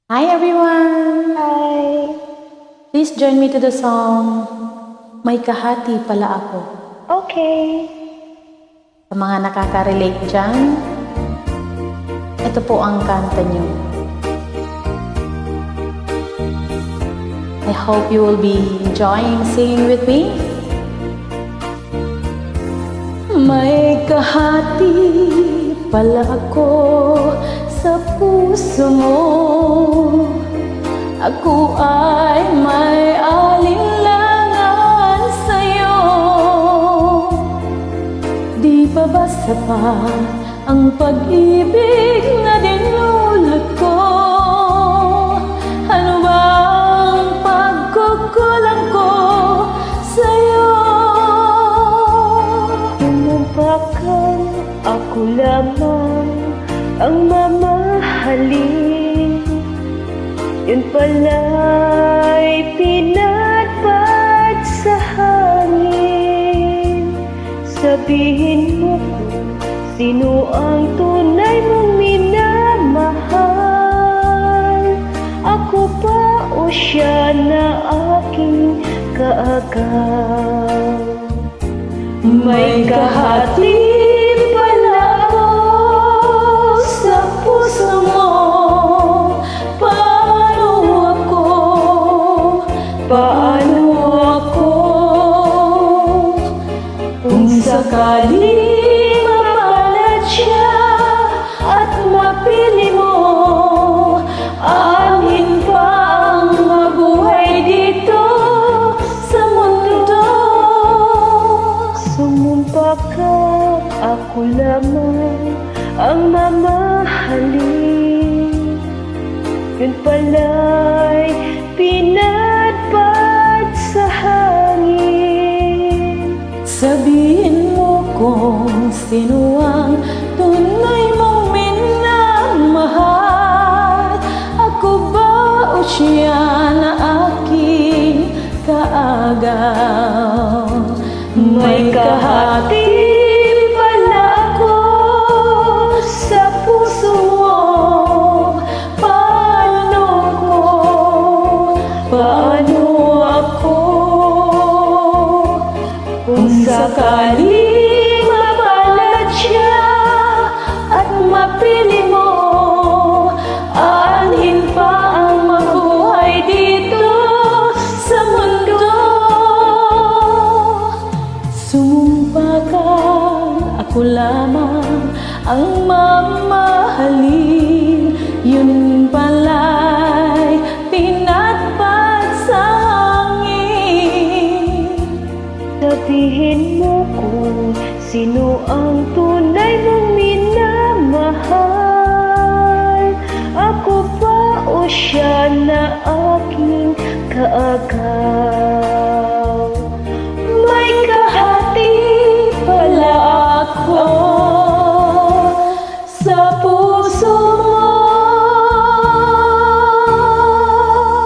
Hi everyone! Hi! Please join me to the song, May Kahati Pala Ako. Okay. Sa mga nakaka-relate dyan, ito po ang kanta nyo. I hope you will be enjoying singing with me. May kahati pala ako sa puso mo. Ako ay may alinlangan sa'yo. Di ba ba sapat ang pag-ibig na dinulot ko? Ano ba ang pagkukulang ko sa'yo? Tumumpakan, ako lamang ang mamahalin. Yun pala'y pinatpat sa hangin. Sabihin mo kung sino ang tunay mong minamahal. Ako ba o siya na aking kaagaw? May kahati pala ako sa puso mo. Paano ako kung sakaling mapalad siya at mapili mo? Alin pa ang mabuhay dito sa mundo? Sumumpa ka, ako lamang ang mamahalin. Yun pala'y pinatpat sa hangin. Sabihin mo kung sino ang tunay mong minamahal. Ako ba o siya na aking kaagaw? May kahati pala ako sa puso mo. Paano ako kung sakaling mapalad siya at mapili mo? Alin pa ang mabuhay dito sa mundo? Sumumpa ka, ako lamang ang mamahalin. Yun pala'y pinatpat sa hangin. Sabihin mo kung sino ang tunay mong minamahal. Ako ba o siya na aking kaagaw?